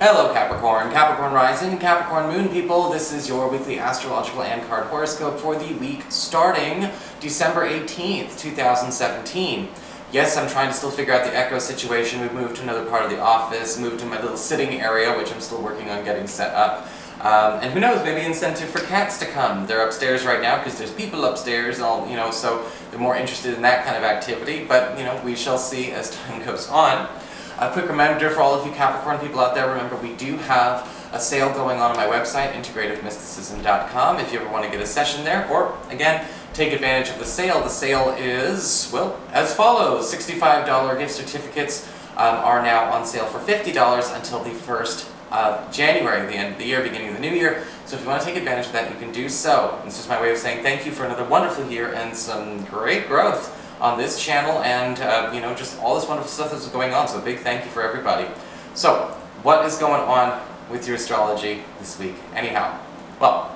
Hello Capricorn, Capricorn Rising, and Capricorn Moon people. This is your weekly astrological and card horoscope for the week starting December 18th, 2017. Yes, I'm trying to still figure out the echo situation. We've moved to another part of the office, moved to my little sitting area, which I'm still working on getting set up. And who knows, maybe incentive for cats to come. They're upstairs right now because there's people upstairs and all, so they're more interested in that kind of activity. But, we shall see as time goes on. A quick reminder for all of you Capricorn people out there, remember we do have a sale going on my website, integrativemysticism.com, if you ever want to get a session there, or, again, take advantage of the sale. The sale is, well, as follows. $65 gift certificates are now on sale for $50 until the 1st of January, the end of the year, beginning of the new year. So if you want to take advantage of that, you can do so. It's just my way of saying thank you for another wonderful year and some great growth on this channel and, just all this wonderful stuff that's going on. So a big thank you for everybody. So, what is going on with your astrology this week? Anyhow, well,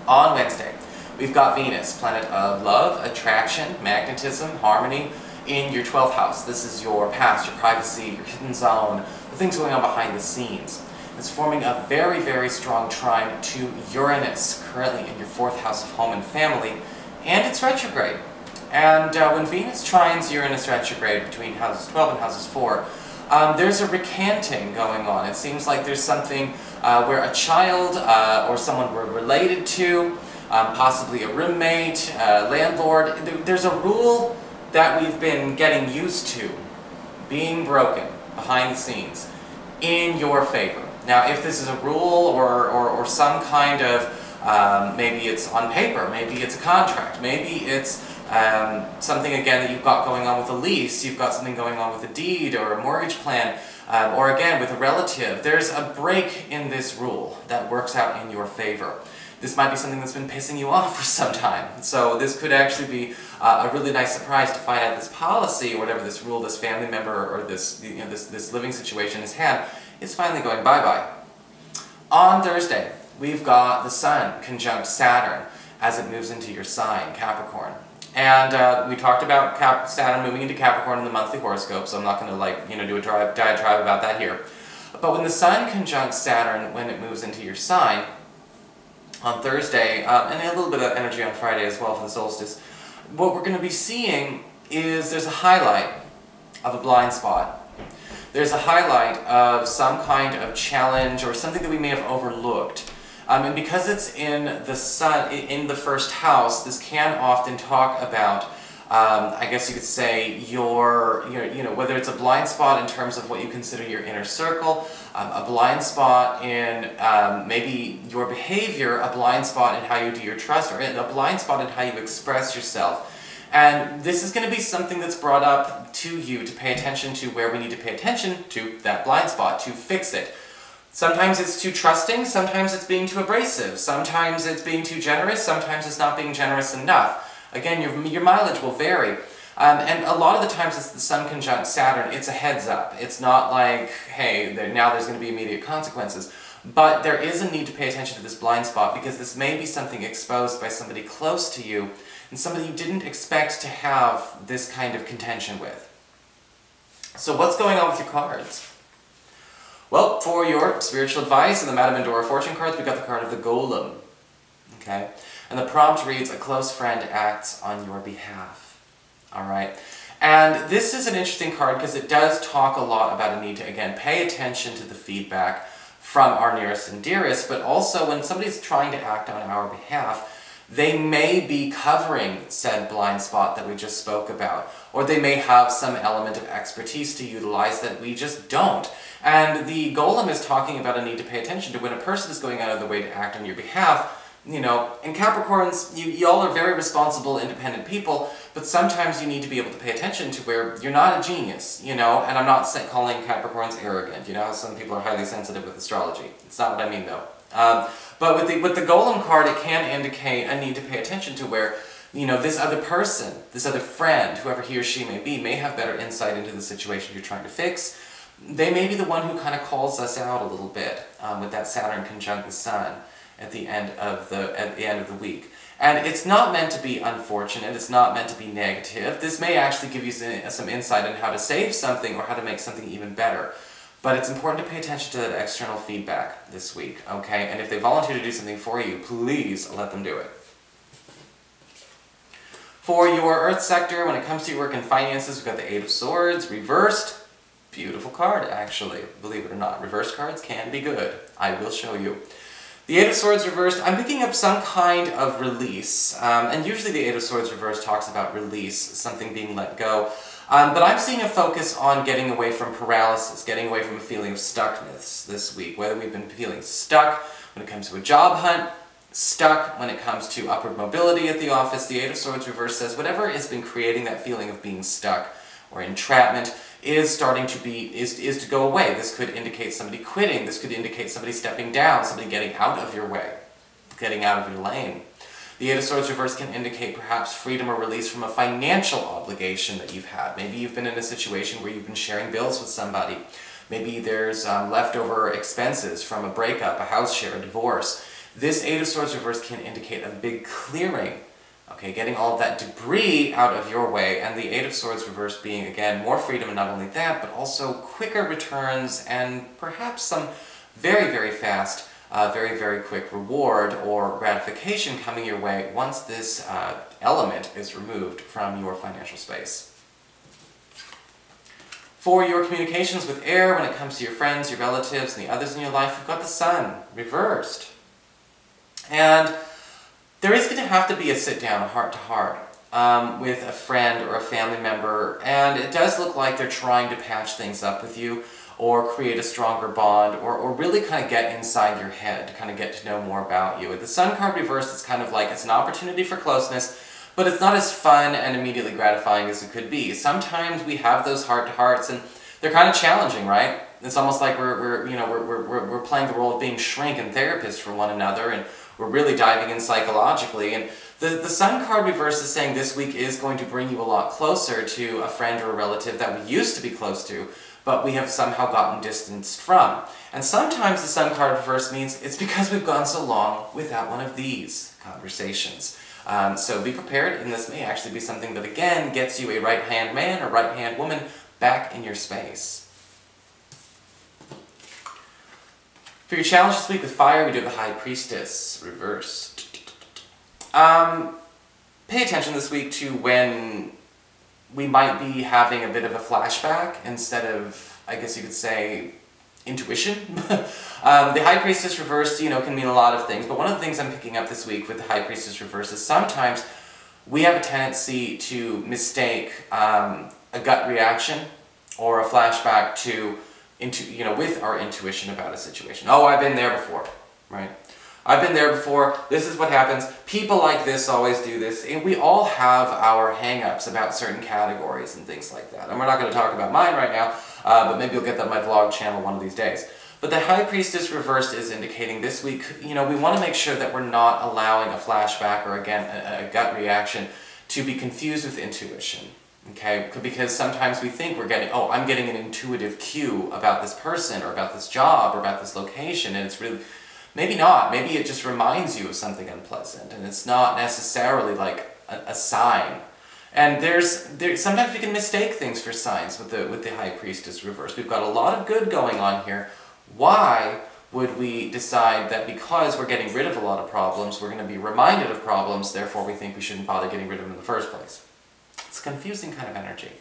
on Wednesday, we've got Venus, planet of love, attraction, magnetism, harmony, in your 12th house. This is your past, your privacy, your hidden zone, the things going on behind the scenes. It's forming a very, very strong trine to Uranus, currently in your 4th house of home and family, and it's retrograde. And when Venus trines Uranus retrograde between houses 12 and houses 4, there's a recanting going on. It seems like there's something where a child or someone we're related to, possibly a roommate, landlord, there's a rule that we've been getting used to being broken behind the scenes in your favor. Now, if this is a rule or some kind of, maybe it's on paper, maybe it's a contract, maybe it's something again that you've got going on with a lease, you've got something going on with a deed or a mortgage plan, or again with a relative, there's a break in this rule that works out in your favor. This might be something that's been pissing you off for some time. So this could actually be a really nice surprise to find out this policy or whatever this rule, this family member or this, this living situation has had is finally going bye-bye. On Thursday, we've got the Sun conjunct Saturn as it moves into your sign, Capricorn. And we talked about Saturn moving into Capricorn in the monthly horoscope, so I'm not going to do a diatribe about that here. But when the Sun conjuncts Saturn when it moves into your sign on Thursday, and a little bit of energy on Friday as well for the solstice, what we're going to be seeing is there's a highlight of a blind spot. There's a highlight of some kind of challenge or something that we may have overlooked. And because it's in the Sun, in the 1st house, this can often talk about, I guess you could say, your whether it's a blind spot in terms of what you consider your inner circle, a blind spot in maybe your behavior, a blind spot in how you do your trust, or a blind spot in how you express yourself. And this is going to be something that's brought up to you to pay attention to where we need to pay attention to that blind spot, to fix it. Sometimes it's too trusting, sometimes it's being too abrasive, sometimes it's being too generous, sometimes it's not being generous enough. Again, your mileage will vary. And a lot of the times it's the Sun conjunct Saturn, it's a heads up. It's not like, hey, now there's going to be immediate consequences. But there is a need to pay attention to this blind spot because this may be something exposed by somebody close to you and somebody you didn't expect to have this kind of contention with. So what's going on with your cards? Well, for your spiritual advice and the Madame Endora fortune cards, we got the card of the Golem. Okay? And the prompt reads, a close friend acts on your behalf. Alright? And this is an interesting card because it does talk a lot about a need to, again, pay attention to the feedback from our nearest and dearest, but also when somebody's trying to act on our behalf, they may be covering said blind spot that we just spoke about, or they may have some element of expertise to utilize that we just don't. And the Golem is talking about a need to pay attention to when a person is going out of the way to act on your behalf. And Capricorns, y'all are very responsible, independent people, but sometimes you need to be able to pay attention to where you're not a genius, and I'm not calling Capricorns arrogant, how some people are highly sensitive with astrology. It's not what I mean, though. But with the Golem card, it can indicate a need to pay attention to where, this other person, this other friend, whoever he or she may be, may have better insight into the situation you're trying to fix. They may be the one who kind of calls us out a little bit with that Saturn conjunct the Sun at the end of the week. And it's not meant to be unfortunate, it's not meant to be negative. This may actually give you some insight on how to save something or how to make something even better. But it's important to pay attention to that external feedback this week, okay? And if they volunteer to do something for you, please let them do it. For your Earth sector, when it comes to your work and finances, we've got the Eight of Swords, reversed. Beautiful card, actually, believe it or not. Reversed cards can be good. I will show you. The Eight of Swords reversed, I'm picking up some kind of release. And usually the Eight of Swords reversed talks about release, something being let go. But I'm seeing a focus on getting away from paralysis, getting away from a feeling of stuckness this week. Whether we've been feeling stuck when it comes to a job hunt, stuck when it comes to upward mobility at the office, the Eight of Swords reverse says whatever has been creating that feeling of being stuck or entrapment is starting to is to go away. This could indicate somebody quitting, this could indicate somebody stepping down, somebody getting out of your way, getting out of your lane. The Eight of Swords reverse can indicate perhaps freedom or release from a financial obligation that you've had. Maybe you've been in a situation where you've been sharing bills with somebody. Maybe there's leftover expenses from a breakup, a house share, a divorce. This Eight of Swords reverse can indicate a big clearing, okay, getting all of that debris out of your way, and the Eight of Swords reverse being, again, more freedom, and not only that, but also quicker returns and perhaps some very, very fast, very, very quick reward or gratification coming your way once this element is removed from your financial space. For your communications with air, when it comes to your friends, your relatives, and the others in your life, you've got the Sun reversed. And there is going to have to be a sit-down, heart-to-heart, with a friend or a family member, and it does look like they're trying to patch things up with you, or create a stronger bond, or really kind of get inside your head, to kind of get to know more about you. With the Sun card reversed, it's kind of like it's an opportunity for closeness, but it's not as fun and immediately gratifying as it could be. Sometimes we have those heart-to-hearts, and they're kind of challenging, right? It's almost like we're playing the role of being shrink and therapist for one another, and we're really diving in psychologically. And the Sun card reverse is saying this week is going to bring you a lot closer to a friend or a relative that we used to be close to, but we have somehow gotten distanced from. And sometimes the Sun card reverse means it's because we've gone so long without one of these conversations. So be prepared, and this may actually be something that, again, gets you a right-hand man or right-hand woman back in your space. For your challenge this week with fire, we do the High Priestess reversed. Pay attention this week to when we might be having a bit of a flashback instead of, I guess you could say, intuition. The High Priestess reversed, can mean a lot of things, but one of the things I'm picking up this week with the High Priestess reversed is sometimes we have a tendency to mistake a gut reaction or a flashback to with our intuition about a situation. Oh, I've been there before, right? I've been there before, this is what happens, people like this always do this, and we all have our hang-ups about certain categories and things like that. And we're not going to talk about mine right now, but maybe you'll get that on my vlog channel one of these days. But the High Priestess reversed is indicating this week, we want to make sure that we're not allowing a flashback or, again, a gut reaction to be confused with intuition. Okay, because sometimes we think I'm getting an intuitive cue about this person or about this job or about this location, and it's really, maybe not. Maybe it just reminds you of something unpleasant, and it's not necessarily like a sign. And sometimes we can mistake things for signs with the High Priestess reverse. We've got a lot of good going on here. Why would we decide that because we're getting rid of a lot of problems, we're going to be reminded of problems, therefore we think we shouldn't bother getting rid of them in the first place? It's a confusing kind of energy.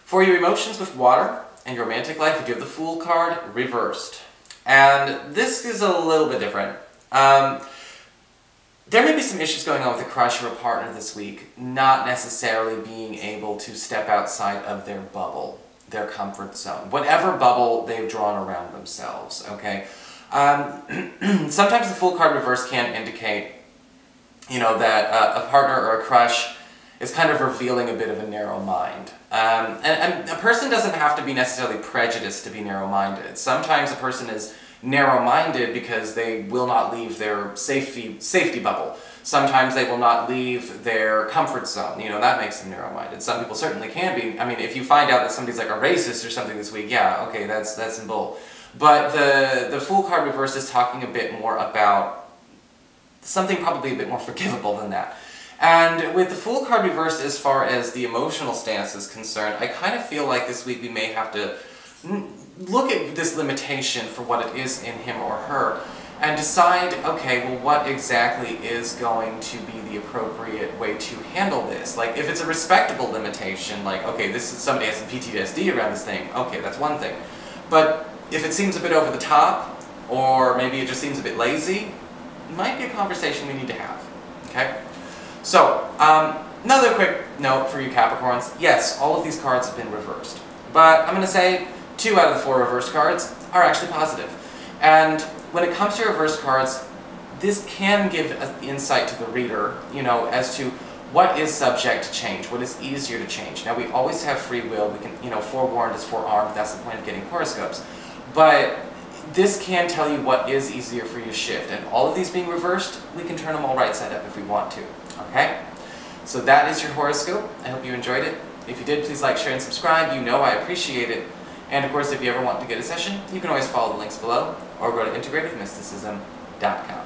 For your emotions with water and your romantic life, you do have the Fool card reversed. And this is a little bit different. There may be some issues going on with a crush or a partner this week, not necessarily being able to step outside of their bubble, their comfort zone, whatever bubble they've drawn around themselves, okay? Sometimes the Fool card reverse can indicate that a partner or a crush is kind of revealing a bit of a narrow mind. And a person doesn't have to be necessarily prejudiced to be narrow-minded. Sometimes a person is narrow-minded because they will not leave their safety bubble. Sometimes they will not leave their comfort zone. That makes them narrow-minded. Some people certainly can be. I mean, if you find out that somebody's like a racist or something this week, yeah, okay, that's some bull. But the Fool card reverse is talking a bit more about something probably a bit more forgivable than that. And with the Fool card reversed as far as the emotional stance is concerned, I kind of feel like this week we may have to look at this limitation for what it is in him or her and decide, okay, well, what exactly is going to be the appropriate way to handle this? Like, if it's a respectable limitation, like, okay, this is somebody has some PTSD around this thing, okay, that's one thing. But if it seems a bit over the top, or maybe it just seems a bit lazy, it might be a conversation we need to have, okay? So, another quick note for you Capricorns. Yes, all of these cards have been reversed. But I'm going to say 2 out of the 4 reversed cards are actually positive. And when it comes to reversed cards, this can give an insight to the reader, you know, as to what is subject to change, what is easier to change. Now, we always have free will. We can, you know, forewarned is forearmed. That's the point of getting horoscopes. But this can tell you what is easier for you to shift. And all of these being reversed, we can turn them all right side up if we want to. Okay? So that is your horoscope. I hope you enjoyed it. If you did, please like, share, and subscribe. You know I appreciate it. And of course, if you ever want to get a session, you can always follow the links below or go to integratedmysticism.com.